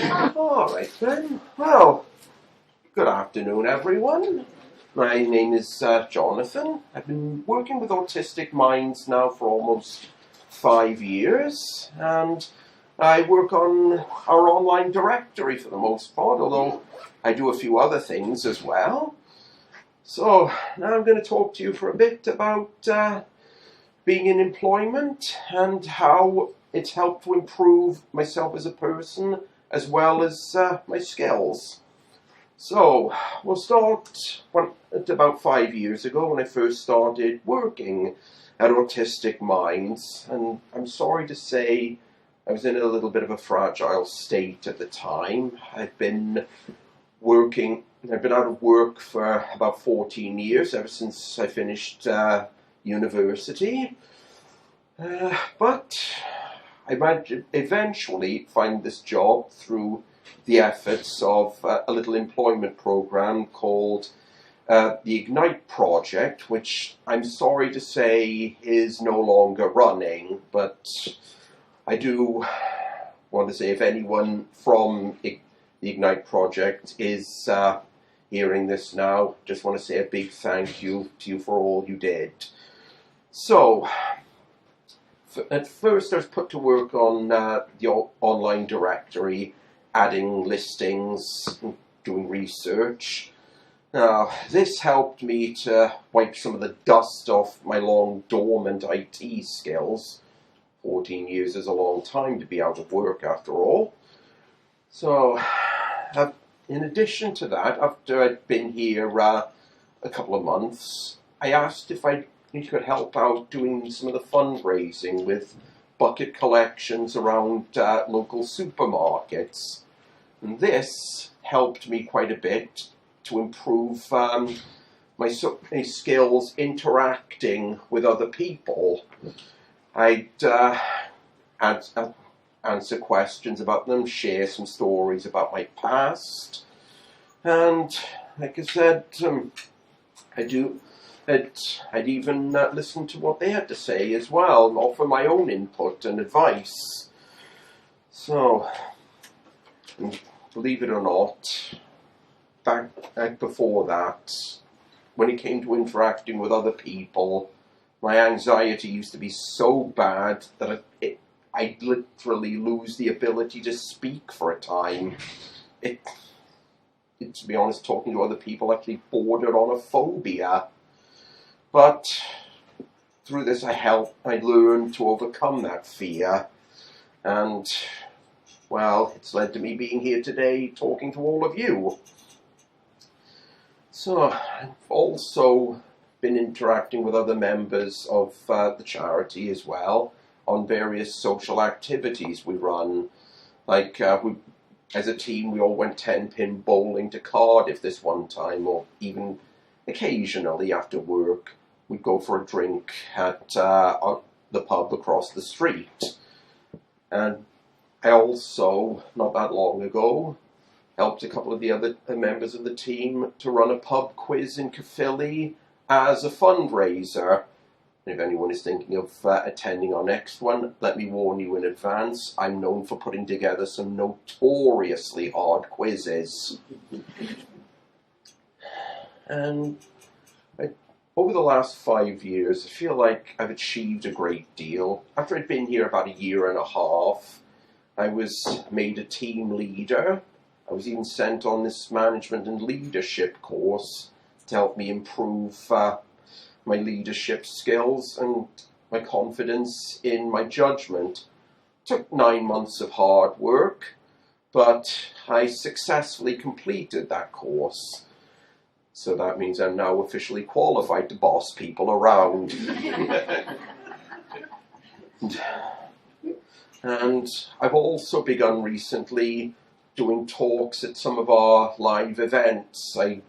All right then. Well, good afternoon, everyone. My name is Jonathan. I've been working with Autistic Minds now for almost 5 years, and I work on our online directory for the most part, although I do a few other things as well. So now I'm going to talk to you for a bit about being in employment and how it's helped to improve myself as a person as well as my skills. So we'll start at about 5 years ago when I first started working at Autistic Minds, and I'm sorry to say I was in a little bit of a fragile state at the time. I've been out of work for about 14 years, ever since I finished university. But I managed to eventually find this job through the efforts of a little employment program called the Ignite Project, which I'm sorry to say is no longer running, but I do want to say if anyone from the Ignite Project is hearing this now, just want to say a big thank you to you for all you did. So, at first I was put to work on the online directory, adding listings, doing research. Now, this helped me to wipe some of the dust off my long dormant IT skills. 14 years is a long time to be out of work after all. So, in addition to that, after I'd been here a couple of months, I asked if you could help out doing some of the fundraising with bucket collections around local supermarkets. And this helped me quite a bit to improve my skills interacting with other people. I'd answer questions about them, share some stories about my past, and like I said, I'd even listen to what they had to say as well, and offer my own input and advice. So, believe it or not, back before that, when it came to interacting with other people, my anxiety used to be so bad that I'd literally lose the ability to speak for a time. To be honest, talking to other people actually bordered on a phobia. But through this I learned to overcome that fear, and well, it's led to me being here today talking to all of you. So I've also been interacting with other members of the charity as well on various social activities we run. Like as a team we all went 10-pin bowling to Cardiff this one time, or even occasionally after work we'd go for a drink at the pub across the street. And I also, not that long ago, helped a couple of the other members of the team to run a pub quiz in Caerphilly as a fundraiser. And if anyone is thinking of attending our next one, let me warn you in advance, I'm known for putting together some notoriously hard quizzes. And over the last 5 years, I feel like I've achieved a great deal. After I'd been here about 1.5 years, I was made a team leader. I was even sent on this management and leadership course to help me improve my leadership skills and my confidence in my judgment. It took 9 months of hard work, but I successfully completed that course. So that means I'm now officially qualified to boss people around. And I've also begun recently doing talks at some of our live events. I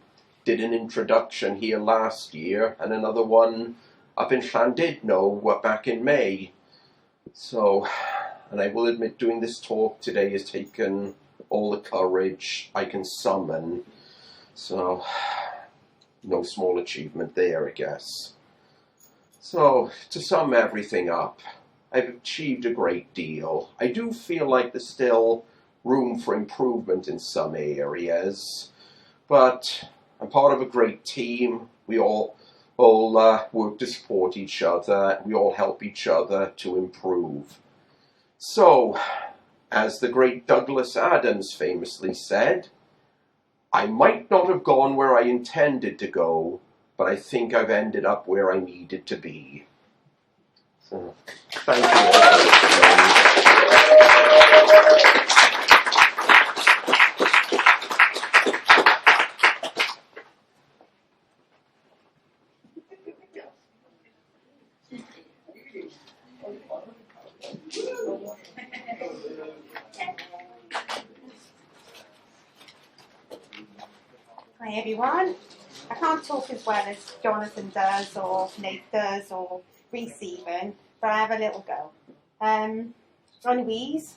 did an introduction here last year and another one up in Llandudno back in May. So, and I will admit doing this talk today has taken all the courage I can summon. So, no small achievement there, I guess. So, to sum everything up, I've achieved a great deal. I do feel like there's still room for improvement in some areas, but I'm part of a great team. We all work to support each other. We all help each other to improve. So, as the great Douglas Adams famously said, I might not have gone where I intended to go, but I think I've ended up where I needed to be. So, thank you all for listening. Hi everyone. I can't talk as well as Jonathan does, or Nate does, or Reese even, but I have a little go. I'm Louise,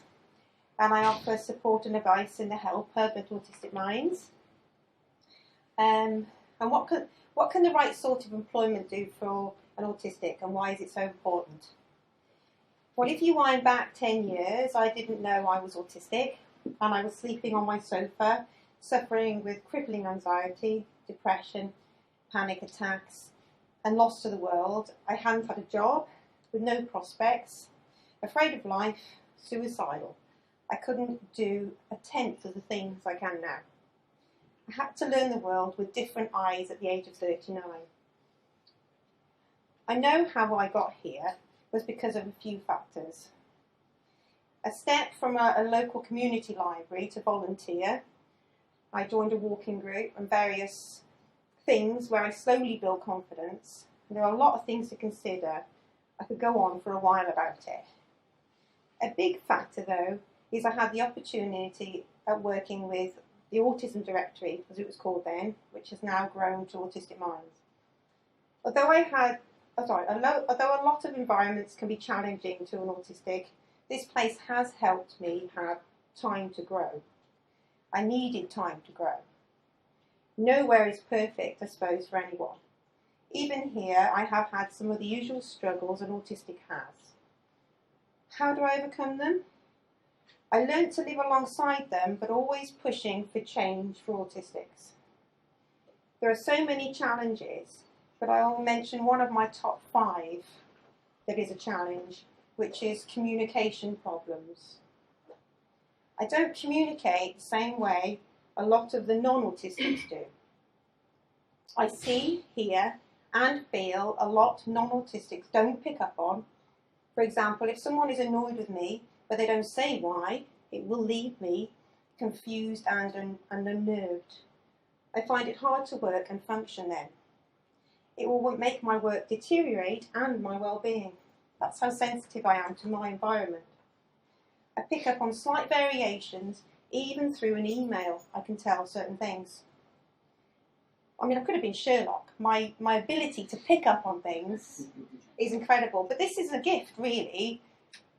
and I offer support and advice in the Help Hub at Autistic Minds. And what can the right sort of employment do for an autistic, and why is it so important? Well, if you wind back 10 years, I didn't know I was autistic, and I was sleeping on my sofa, suffering with crippling anxiety, depression, panic attacks, and lost to the world. I hadn't had a job, with no prospects, afraid of life, suicidal. I couldn't do a tenth of the things I can now. I had to learn the world with different eyes at the age of 39. I know how I got here was because of a few factors. A step from a local community library to volunteer. I joined a walking group and various things where I slowly built confidence. And there are a lot of things to consider. I could go on for a while about it. A big factor, though, is I had the opportunity of working with the Autism Directory, as it was called then, which has now grown to Autistic Minds. Although a lot of environments can be challenging to an autistic, this place has helped me have time to grow. I needed time to grow. Nowhere is perfect, I suppose, for anyone. Even here, I have had some of the usual struggles an autistic has. How do I overcome them? I learnt to live alongside them, but always pushing for change for autistics. There are so many challenges, but I will mention one of my top 5 that is a challenge, which is communication problems. I don't communicate the same way a lot of the non-autistics do. I see, hear, and feel a lot non-autistics don't pick up on. For example, if someone is annoyed with me, but they don't say why, it will leave me confused and unnerved. I find it hard to work and function then. It will make my work deteriorate and my well-being. That's how sensitive I am to my environment. I pick up on slight variations, even through an email I can tell certain things. I mean, I could have been Sherlock. My ability to pick up on things is incredible, but this is a gift, really.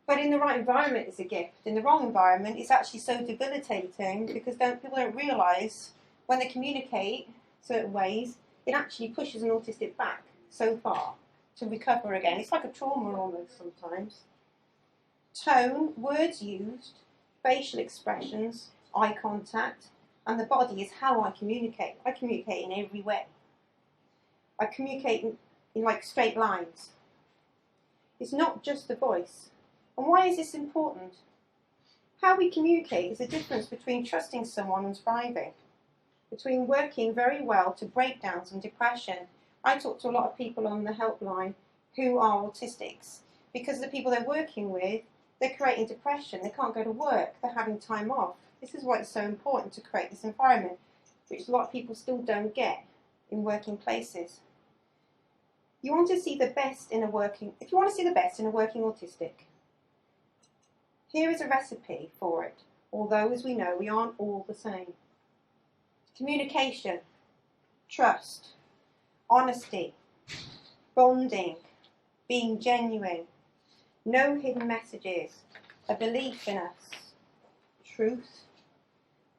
But in the right environment, it's a gift. In the wrong environment, it's actually so debilitating because people don't realise when they communicate certain ways, it actually pushes an autistic back so far to recover again. It's like a trauma almost sometimes. Tone, words used, facial expressions, eye contact, and the body is how I communicate. I communicate in every way. I communicate in like straight lines. It's not just the voice. And why is this important? How we communicate is the difference between trusting someone and thriving, between working very well to breakdowns and depression. I talk to a lot of people on the helpline who are autistics because the people they're working with, they're creating depression, they can't go to work, they're having time off. This is why it's so important to create this environment, which a lot of people still don't get in working places. If you want to see the best in a working autistic, here is a recipe for it, although as we know, we aren't all the same. Communication, trust, honesty, bonding, being genuine, no hidden messages, a belief in us, truth,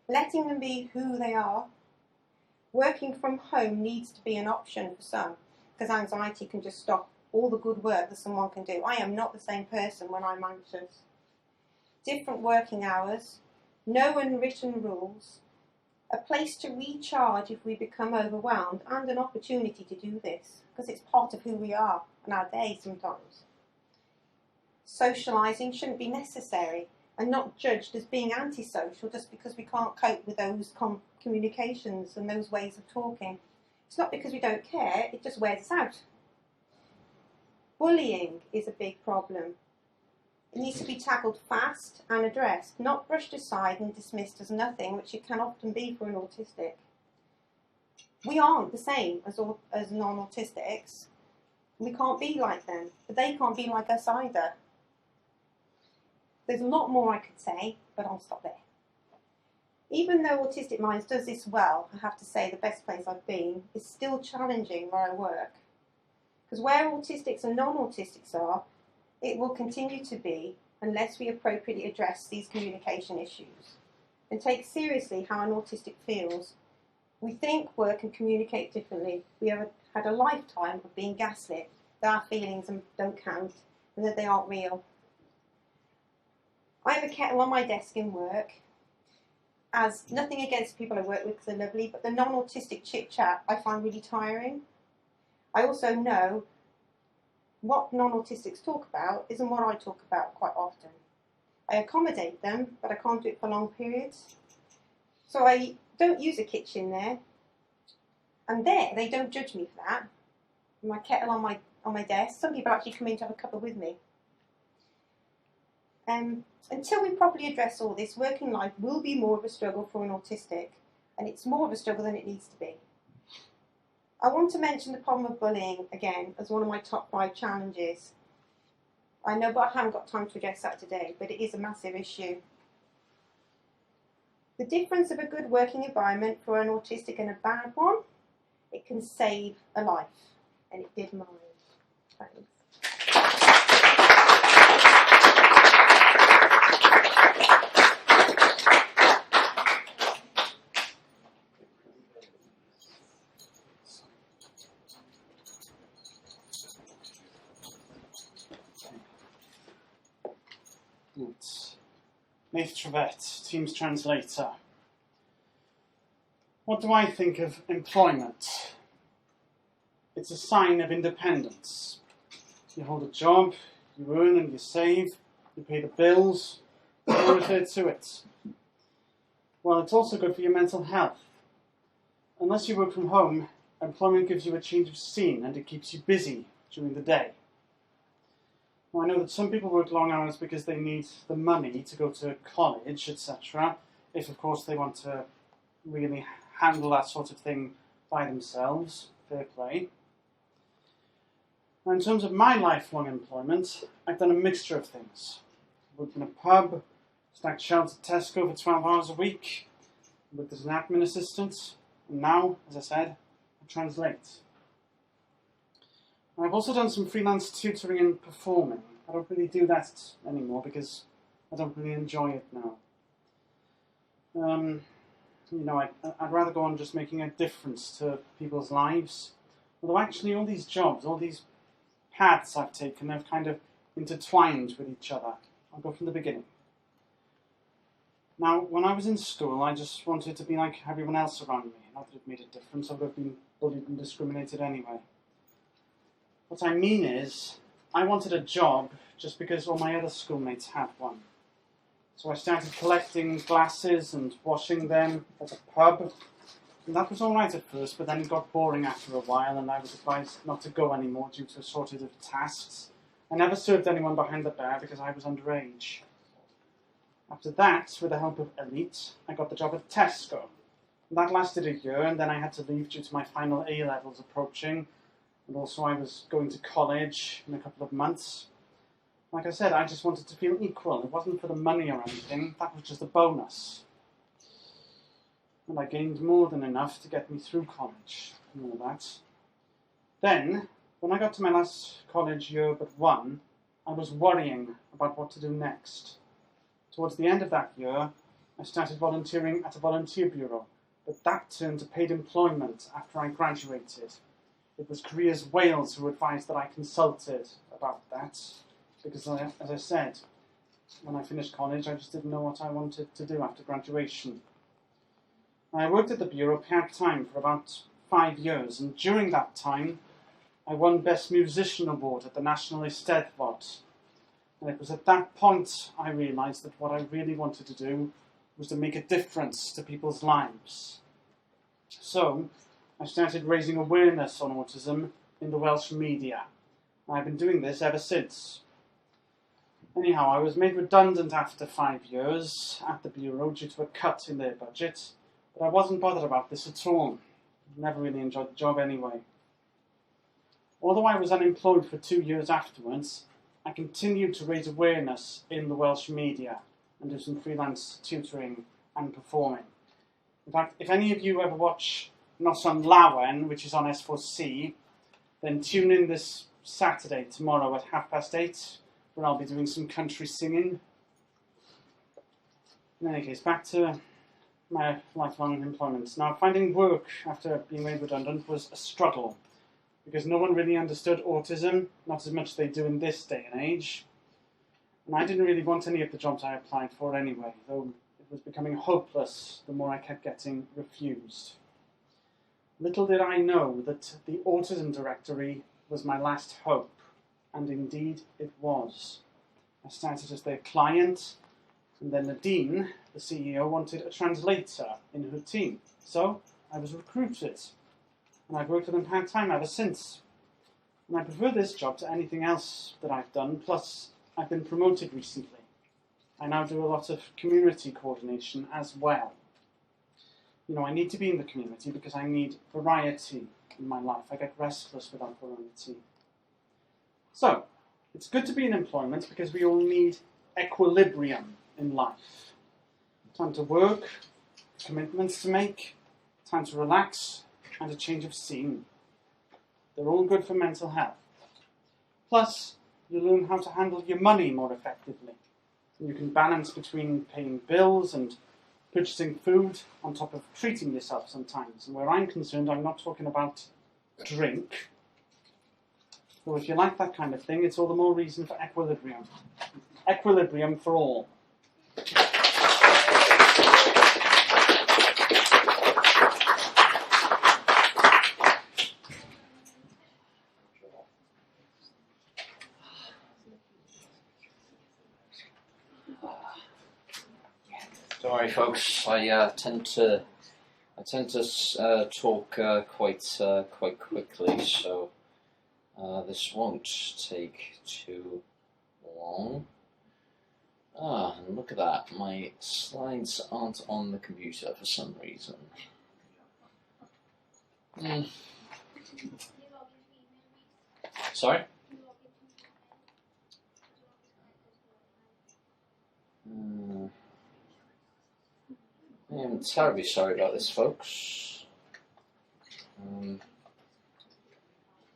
letting them be who they are. Working from home needs to be an option for some, because anxiety can just stop all the good work that someone can do. I am not the same person when I'm anxious. Different working hours, no unwritten rules, a place to recharge if we become overwhelmed, and an opportunity to do this, because it's part of who we are and our day sometimes. Socialising shouldn't be necessary and not judged as being antisocial just because we can't cope with those communications and those ways of talking. It's not because we don't care, it just wears us out. Bullying is a big problem. It needs to be tackled fast and addressed, not brushed aside and dismissed as nothing, which it can often be for an autistic. We aren't the same as non-autistics. We can't be like them, but they can't be like us either. There's a lot more I could say, but I'll stop there. Even though Autistic Minds does this well, I have to say the best place I've been is still challenging where I work. Because where autistics and non-autistics are, it will continue to be unless we appropriately address these communication issues and take seriously how an autistic feels. We think, work and communicate differently. We have had a lifetime of being gaslit that our feelings don't count and that they aren't real. I have a kettle on my desk in work, as nothing against people I work with because they're lovely, but the non-autistic chit-chat I find really tiring. I also know what non-autistics talk about isn't what I talk about quite often. I accommodate them, but I can't do it for long periods. So I don't use a kitchen there, and there they don't judge me for that. My kettle on my desk. Some people actually come in to have a cuppa with me. Until we properly address all this, working life will be more of a struggle for an autistic, and it's more of a struggle than it needs to be. I want to mention the problem of bullying again as one of my top 5 challenges. I know, but I haven't got time to address that today, but it is a massive issue. The difference of a good working environment for an autistic and a bad one, it can save a life, and it did mine. Thanks. Nath Trevett, Teams Translator. What do I think of employment? It's a sign of independence. You hold a job, you earn and you save, you pay the bills, you refer to it. Well, it's also good for your mental health. Unless you work from home, employment gives you a change of scene and it keeps you busy during the day. Well, I know that some people work long hours because they need the money to go to college, etc. If, of course, they want to really handle that sort of thing by themselves. Fair play. Now, in terms of my lifelong employment, I've done a mixture of things. I've worked in a pub, snagged shelves at Tesco for 12 hours a week, worked as an admin assistant, and now, as I said, I translate. I've also done some freelance tutoring and performing. I don't really do that anymore because I don't really enjoy it now. I'd rather go on just making a difference to people's lives. Although actually all these jobs, all these paths I've taken have kind of intertwined with each other. I'll go from the beginning. Now, when I was in school, I just wanted to be like everyone else around me. Not that it made a difference, I would have been bullied and discriminated anyway. What I mean is, I wanted a job just because all my other schoolmates had one. So I started collecting glasses and washing them at the pub. And that was all right at first, but then it got boring after a while and I was advised not to go anymore due to a shortage of tasks. I never served anyone behind the bar because I was underage. After that, with the help of Elite, I got the job at Tesco. And that lasted a year and then I had to leave due to my final A-levels approaching. And also I was going to college in a couple of months. Like I said, I just wanted to feel equal. It wasn't for the money or anything, that was just a bonus. And I gained more than enough to get me through college and all that. Then, when I got to my last college year but one, I was worrying about what to do next. Towards the end of that year, I started volunteering at a volunteer bureau, but that turned to paid employment after I graduated. It was Careers Wales who advised that I consulted about that, because, as I said, when I finished college, I just didn't know what I wanted to do after graduation. I worked at the Bureau part-time for about 5 years, and during that time, I won Best Musician Award at the National Eisteddfod. And it was at that point I realised that what I really wanted to do was to make a difference to people's lives. So, I started raising awareness on autism in the Welsh media. And I've been doing this ever since. Anyhow, I was made redundant after 5 years at the Bureau due to a cut in their budget, but I wasn't bothered about this at all. Never really enjoyed the job anyway. Although I was unemployed for 2 years afterwards, I continued to raise awareness in the Welsh media and do some freelance tutoring and performing. In fact, if any of you ever watch Noson Lawen, which is on S4C, then tune in this Saturday, tomorrow at 8:30, where I'll be doing some country singing. In any case, back to my lifelong employment. Now, finding work after being made redundant was a struggle, because no one really understood autism, not as much as they do in this day and age. And I didn't really want any of the jobs I applied for anyway, though it was becoming hopeless the more I kept getting refused. Little did I know that the Autism Directory was my last hope, and indeed it was. I started as their client, and then Nadine, the CEO, wanted a translator in her team, so I was recruited. And I've worked with them part-time ever since. And I prefer this job to anything else that I've done, plus I've been promoted recently. I now do a lot of community coordination as well. You know, I need to be in the community because I need variety in my life. I get restless without variety. So, it's good to be in employment because we all need equilibrium in life. Time to work, commitments to make, time to relax, and a change of scene. They're all good for mental health. Plus, you learn how to handle your money more effectively. You can balance between paying bills and purchasing food on top of treating yourself sometimes. And where I'm concerned, I'm not talking about drink. So if you like that kind of thing, it's all the more reason for equilibrium. Equilibrium for all. Sorry, folks. I tend to talk quite quickly, so this won't take too long. And look at that. My slides aren't on the computer for some reason. Sorry? I'm terribly sorry about this, folks.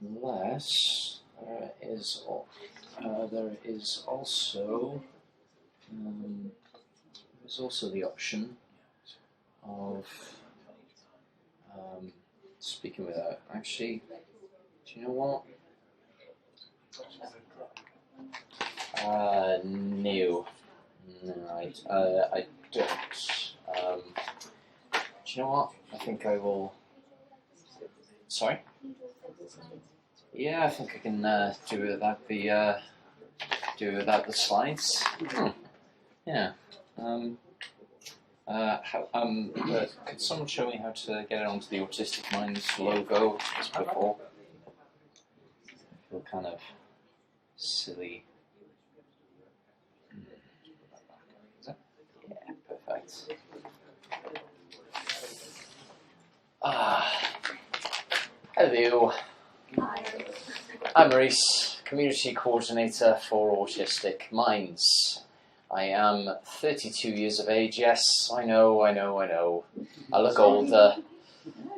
Unless there is also the option of speaking without. Actually, do you know what? No, I don't. Do you know what? I think I will. Sorry? Yeah, I think I can do it without the slides. Yeah. Could someone show me how to get it onto the Autistic Minds logo as before? I feel kind of silly. Is it? Yeah, perfect. Hello. Hi. I'm Maurice, Community Coordinator for Autistic Minds. I am 32 years of age, yes, I know. I look older.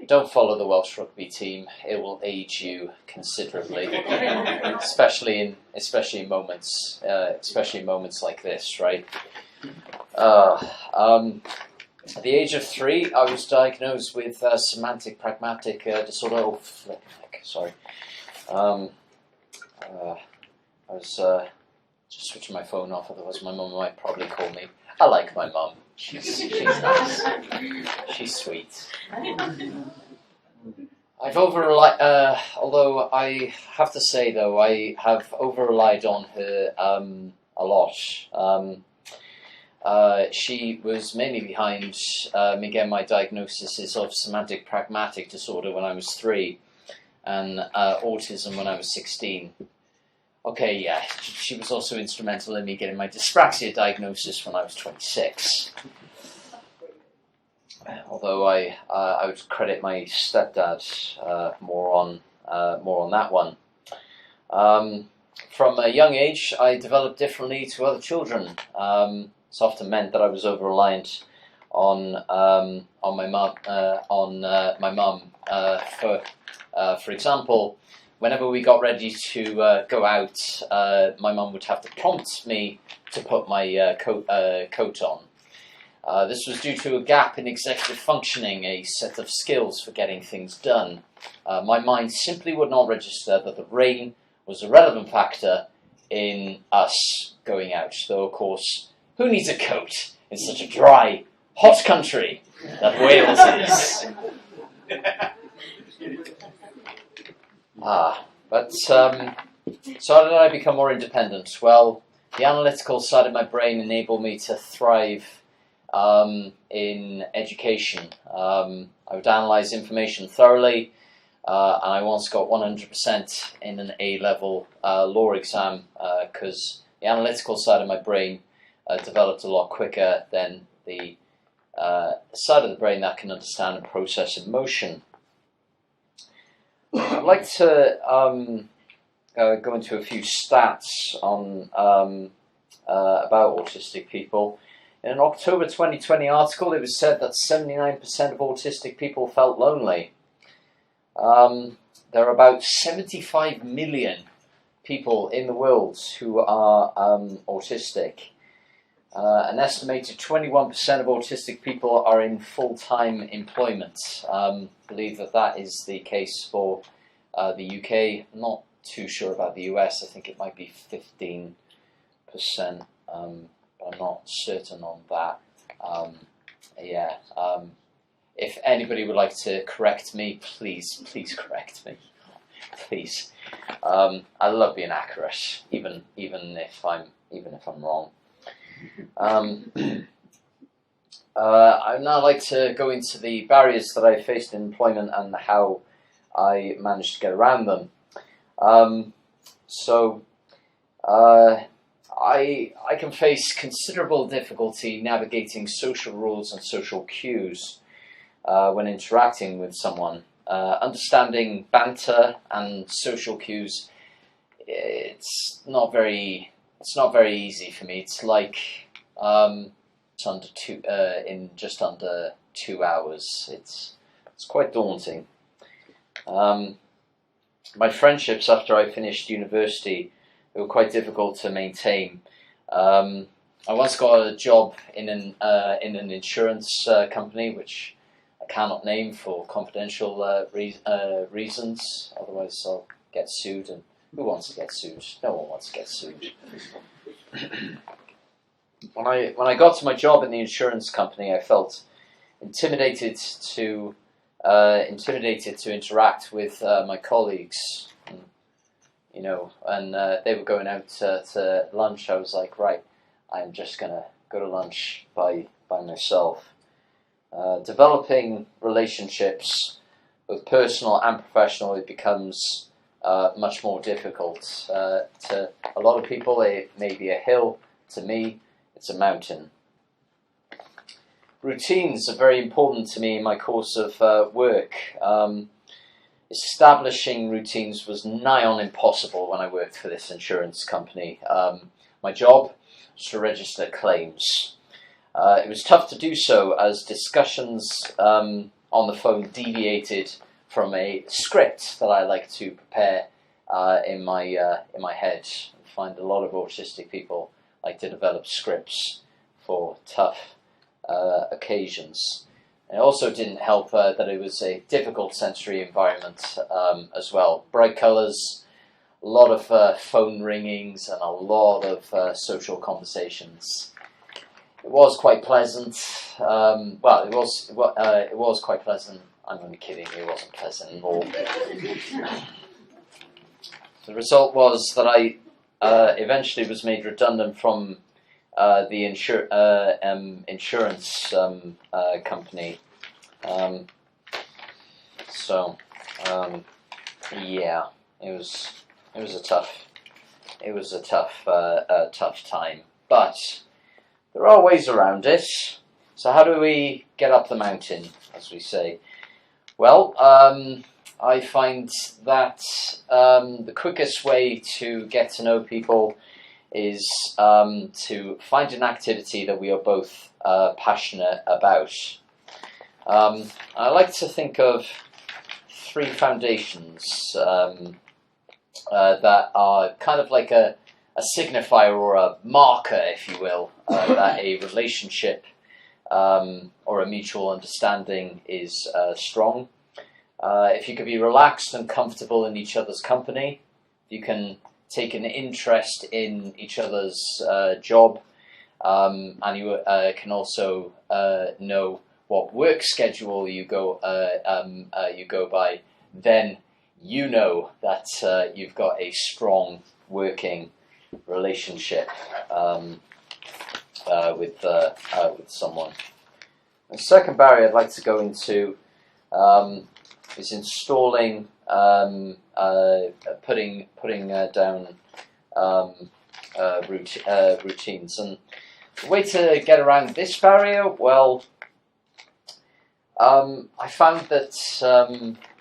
Don't follow the Welsh rugby team, it will age you considerably. especially in moments like this, right? At the age of 3, I was diagnosed with semantic pragmatic disorder. Oh, flip, sorry. I was Just switch my phone off, otherwise my mum might probably call me. I like my mum. She's nice. She's sweet. I've although I have to say though, I have over-relied on her a lot. She was mainly behind me getting my diagnosis of semantic pragmatic disorder when I was 3 and autism when I was 16. Okay, yeah, she was also instrumental in me getting my dyspraxia diagnosis when I was 26. Although I would credit my stepdad more on that one. From a young age, I developed differently to other children. It's often meant that I was over-reliant on my mum. For example, whenever we got ready to go out, my mum would have to prompt me to put my coat on. This was due to a gap in executive functioning, a set of skills for getting things done. My mind simply would not register that the rain was a relevant factor in us going out. Though, of course, who needs a coat in such a dry, hot country that Wales is? So how did I become more independent? Well, the analytical side of my brain enabled me to thrive in education. I would analyse information thoroughly, and I once got 100% in an A-level law exam because the analytical side of my brain developed a lot quicker than the side of the brain that can understand and process emotion. I'd like to go into a few stats on about autistic people. In an October 2020 article, it was said that 79% of autistic people felt lonely. There are about 75 million people in the world who are autistic. An estimated 21% of autistic people are in full-time employment. I believe that is the case for the UK. I'm not too sure about the US. I think it might be 15%. I'm not certain on that. If anybody would like to correct me, please correct me. Please. I love being accurate, even if I'm wrong. I'd now like to go into the barriers that I faced in employment and how I managed to get around them. I can face considerable difficulty navigating social rules and social cues when interacting with someone. Understanding banter and social cues, it's not very easy for me. It's like in just under 2 hours. It's quite daunting. My friendships after I finished university, they were quite difficult to maintain. I once got a job in an insurance company, which I cannot name for confidential reasons. Otherwise, I'll get sued. And who wants to get sued? No one wants to get sued. When I got to my job in the insurance company, I felt intimidated to interact with my colleagues. And they were going out to lunch. I was like, right, I'm just gonna go to lunch by myself. Developing relationships, both personal and professional, it becomes much more difficult. To a lot of people, it may be a hill. To me, it's a mountain. Routines are very important to me in my course of work. Establishing routines was nigh on impossible when I worked for this insurance company. My job was to register claims. It was tough to do so as discussions on the phone deviated from a script that I like to prepare in my head. I find a lot of autistic people like to develop scripts for tough occasions. It also didn't help that it was a difficult sensory environment as well. Bright colours, a lot of phone ringings and a lot of social conversations. It was quite pleasant. It was quite pleasant. I'm only kidding. It wasn't pleasant at all. The result was that I eventually was made redundant from the insurance company. Yeah, it was a tough time, but there are ways around it. So how do we get up the mountain, as we say? Well, I find that the quickest way to get to know people is to find an activity that we are both passionate about. I like to think of 3 foundations that are kind of like a signifier or a marker, if you will, that a relationship or a mutual understanding is strong. If you can be relaxed and comfortable in each other's company, you can take an interest in each other's job, and you can also know what work schedule you go by, then you know that you've got a strong working relationship with someone. The second barrier I'd like to go into is installing, putting down routines. And the way to get around this barrier, well, I found that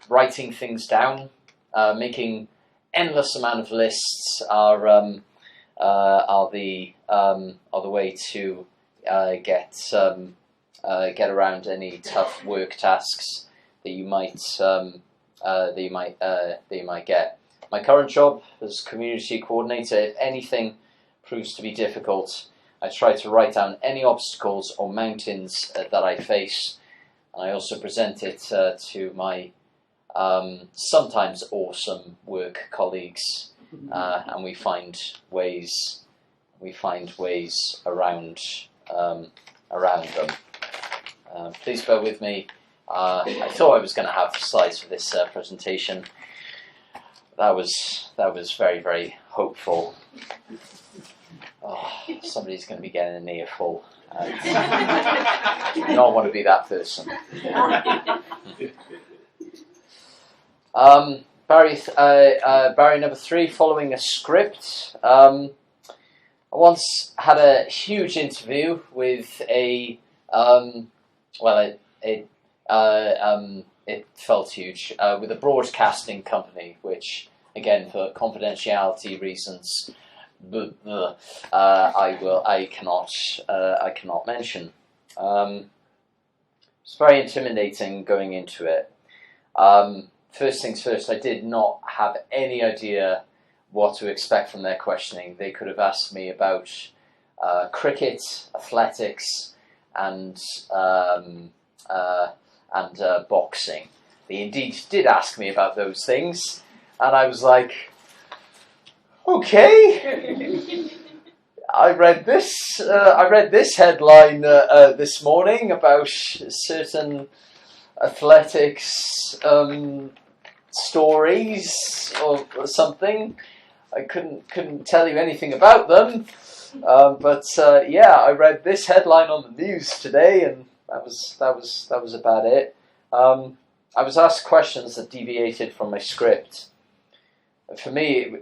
writing things down, making endless amount of lists are the way to get around any tough work tasks that you might get. My current job as community coordinator, if anything proves to be difficult, I try to write down any obstacles or mountains that I face. I also present it to my sometimes awesome work colleagues, and we find ways around them. Please bear with me. I thought I was going to have slides for this presentation. That was very, very hopeful. Oh, somebody's going to be getting an earful. I do not want to be that person. Barrier number 3, following a script. I once had a huge interview with it felt huge, with a broadcasting company, which, again, for confidentiality reasons, I cannot mention. It's very intimidating going into it. First things first, I did not have any idea what to expect from their questioning. They could have asked me about cricket, athletics, and boxing. They indeed did ask me about those things, and I was like, okay. I read this headline this morning about certain athletics stories or something. I couldn't tell you anything about them, but I read this headline on the news today, and that was about it. I was asked questions that deviated from my script. For me,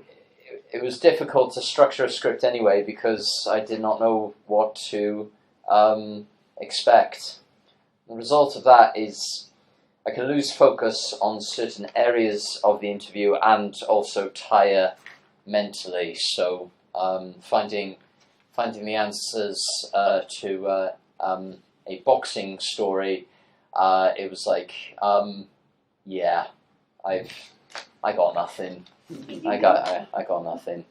it was difficult to structure a script anyway, because I did not know what to expect. The result of that is I can lose focus on certain areas of the interview and also tire mentally. So finding the answers to a boxing story, it was like, I got nothing. I got nothing.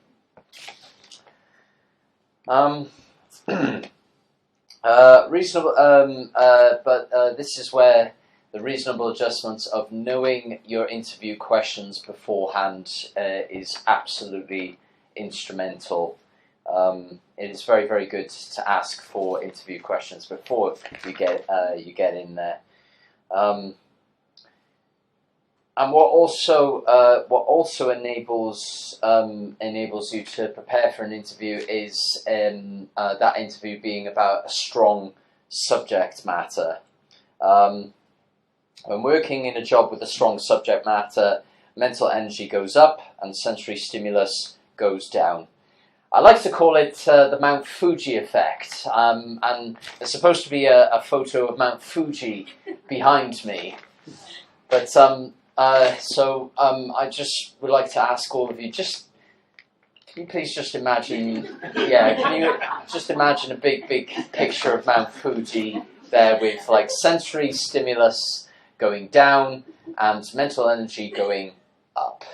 Reasonable, but this is where the reasonable adjustments of knowing your interview questions beforehand is absolutely instrumental. It is very, very good to ask for interview questions before you get in there. And what also enables you to prepare for an interview is that interview being about a strong subject matter. When working in a job with a strong subject matter, mental energy goes up and sensory stimulus goes down. I like to call it the Mount Fuji effect, and there's supposed to be a photo of Mount Fuji behind me, but I just would like to ask all of you, can you please just imagine, can you just imagine a big picture of Mount Fuji there with like sensory stimulus going down and mental energy going up.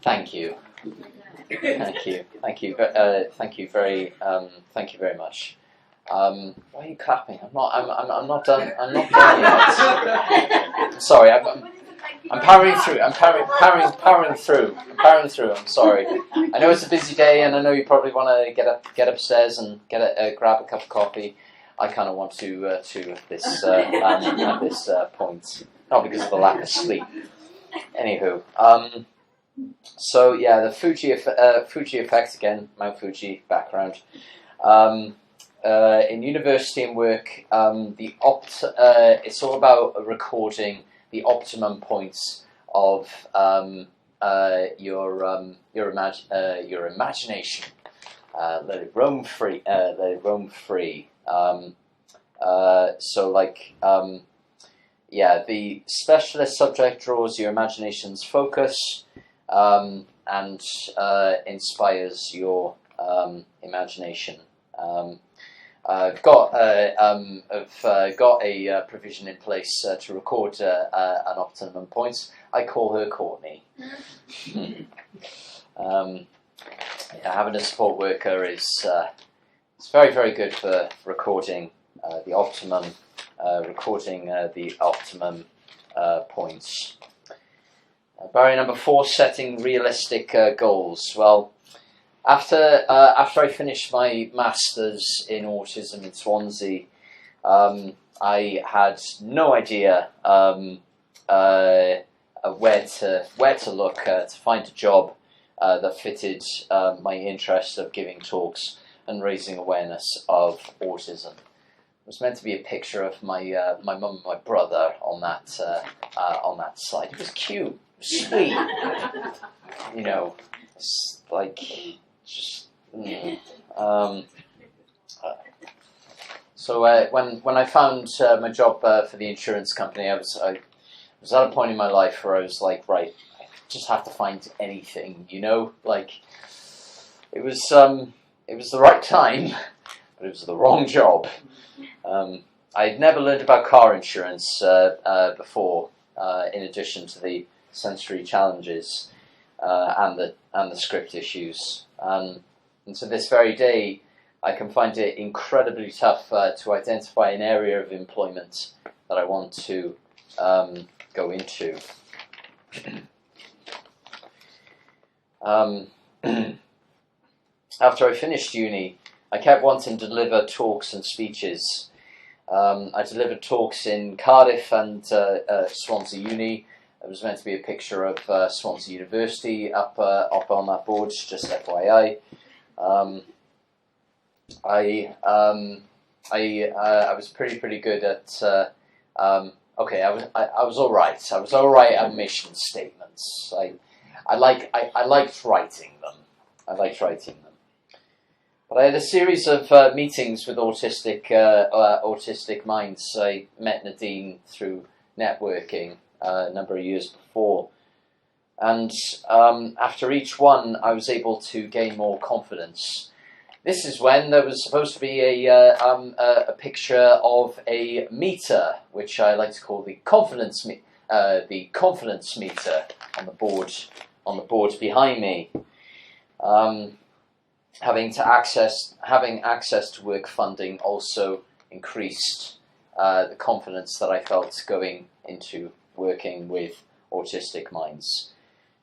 Thank you. Thank you very much. Why are you clapping? I'm not done yet. Sorry, I'm powering through. I'm powering through. I'm sorry. I know it's a busy day, and I know you probably want to get upstairs and grab a cup of coffee. I kind of want to at this point, not because of the lack of sleep. Anywho, the Fuji effect again. Mount Fuji background. In university and work, it's all about recording the optimum points of your imagination. Let it roam free. The specialist subject draws your imagination's focus and inspires your imagination. I've got a provision in place to record an optimum points. I call her Courtney. Having a support worker is it's very, very good for recording the optimum points. Barrier number 4: setting realistic goals. Well, after I finished my masters in autism in Swansea, I had no idea where to look to find a job that fitted my interest of giving talks and raising awareness of autism. It was meant to be a picture of my mum and my brother on that slide. It was cute, it was sweet, it's like just. So when I found my job for the insurance company, I was at a point in my life where I was like, right, I just have to find anything, like it was the right time, but it was the wrong job. I'd never learned about car insurance before, in addition to the sensory challenges and the script issues. And to this very day, I can find it incredibly tough to identify an area of employment that I want to go into. After I finished uni, I kept wanting to deliver talks and speeches. I delivered talks in Cardiff and Swansea Uni. There was meant to be a picture of Swansea University up on that board, just FYI. I was pretty good at. I was all right. I was all right at mission statements. I liked writing them. But I had a series of meetings with Autistic Minds. I met Nadine through networking a number of years before. And after each one, I was able to gain more confidence. This is when there was supposed to be a picture of a meter, which I like to call the confidence meter on the board behind me. Having access to work funding also increased the confidence that I felt going into working with Autistic Minds.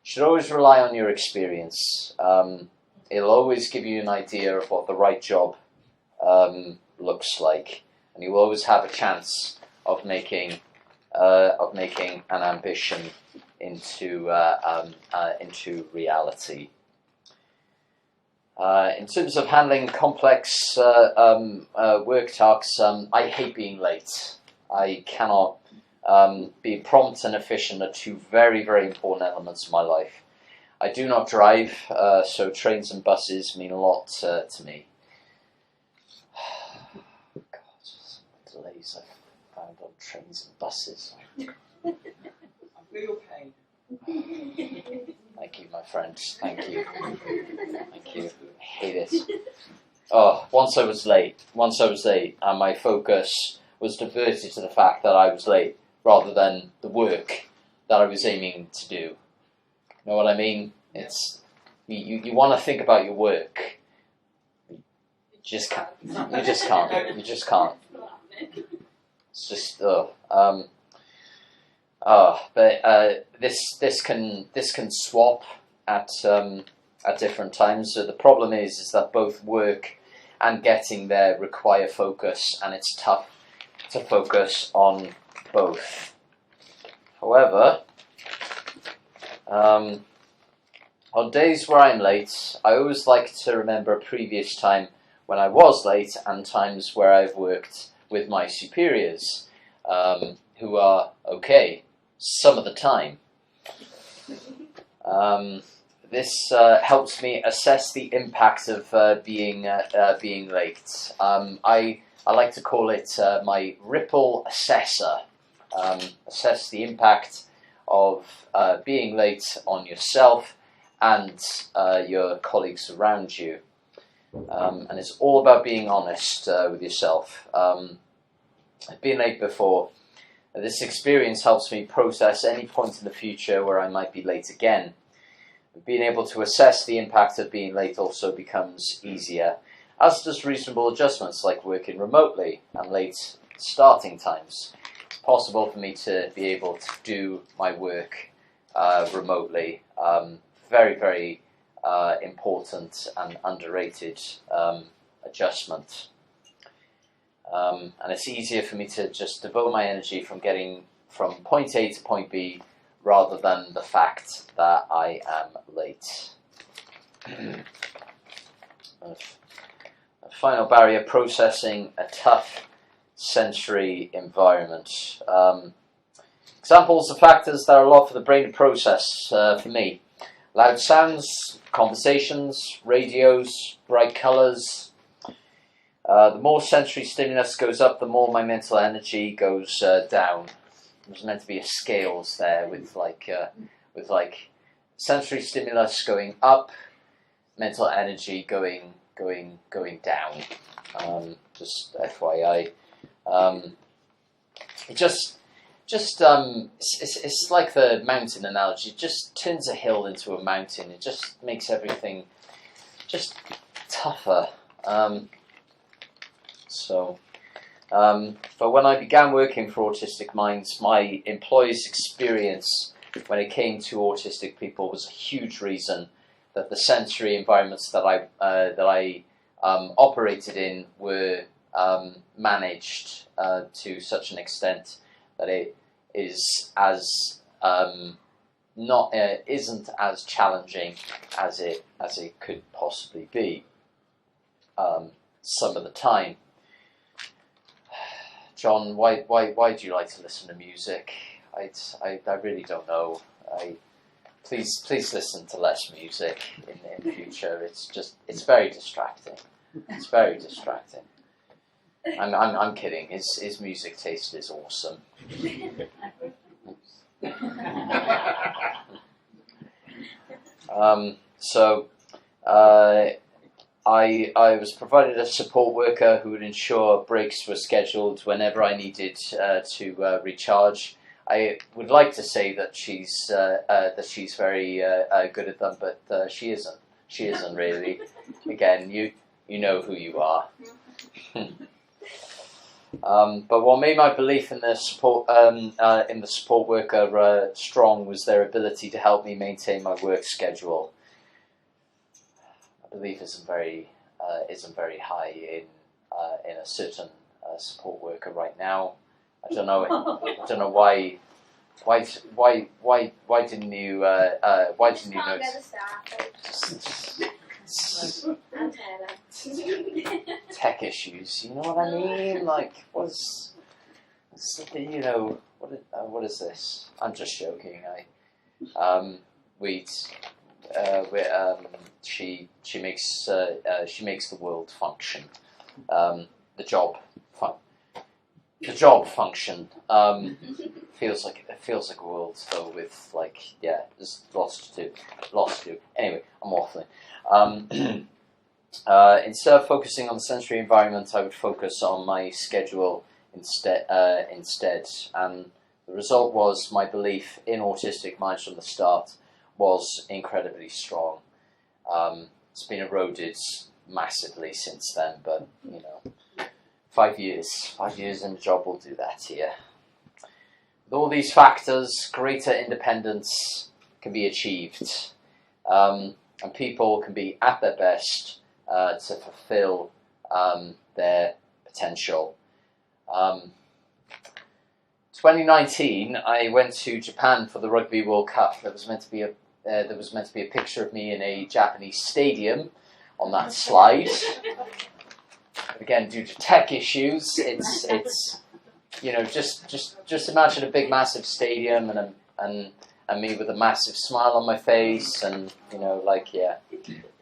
You should always rely on your experience. It'll always give you an idea of what the right job looks like, and you will always have a chance of making an ambition into reality. In terms of handling complex work tasks, I hate being late. I cannot be prompt and efficient are two very, very important elements of my life. I do not drive, so trains and buses mean a lot to me. God, delays I've found on trains and buses. I feel your pain. Thank you, my friend. Thank you. Thank you. I hate it. Oh, once I was late, and my focus was diverted to the fact that I was late rather than the work that I was aiming to do. You know what I mean? It's you want to think about your work. You just can't. You just can't. You just can't. It's just but this can swap at different times. So the problem is that both work and getting there require focus, and it's tough to focus on both. However, on days where I'm late, I always like to remember a previous time when I was late and times where I've worked with my superiors, who are okay some of the time. This helps me assess the impact of being late. I like to call it my ripple assessor. Assess the impact of being late on yourself and your colleagues around you. And it's all about being honest with yourself. I've been late before. This experience helps me process any point in the future where I might be late again. Being able to assess the impact of being late also becomes easier, as does reasonable adjustments like working remotely and late starting times. It's possible for me to be able to do my work remotely. Very, very important and underrated adjustment. And it's easier for me to just devote my energy from getting from point A to point B rather than the fact that I am late. A final barrier, processing a tough sensory environment. Examples of factors that are a lot for the brain to process for me. Loud sounds, conversations, radios, bright colours. The more sensory stimulus goes up, the more my mental energy goes down. There's meant to be a scales there with like sensory stimulus going up, mental energy going down. Just FYI. It's like the mountain analogy. It just turns a hill into a mountain. It just makes everything just tougher. But when I began working for Autistic Minds, my employees' experience when it came to autistic people was a huge reason that the sensory environments that I operated in were managed to such an extent that it is isn't as challenging as it could possibly be some of the time. John, why do you like to listen to music? I really don't know. Please listen to less music in future. It's very distracting. It's very distracting. I'm kidding. His music taste is awesome. I was provided a support worker who would ensure breaks were scheduled whenever I needed to recharge. I would like to say that she's very good at them, but she isn't. She isn't really. Again, you know who you are. But what made my belief in the support worker strong was their ability to help me maintain my work schedule. My belief isn't very high in a certain support worker right now. I don't know why. Why didn't you notice? Tech issues, you know what I mean? Like, what is this? I'm just joking. She makes the world function. The job function. Feels like a world filled with there's lots to do. Anyway, I'm waffling. Instead of focusing on the sensory environment, I would focus on my schedule instead. And the result was my belief in Autistic Minds from the start was incredibly strong. It's been eroded massively since then, but 5 years in the job will do that here. With all these factors, greater independence can be achieved, and people can be at their best to fulfill their potential. 2019, I went to Japan for the Rugby World Cup. There was meant to be a picture of me in a Japanese stadium on that slide. Again, due to tech issues, it's just imagine a big, massive stadium and me with a massive smile on my face, and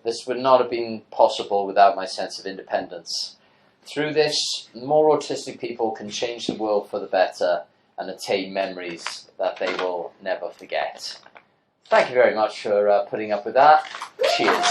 this would not have been possible without my sense of independence. Through this, more autistic people can change the world for the better and attain memories that they will never forget. Thank you very much for putting up with that. Cheers.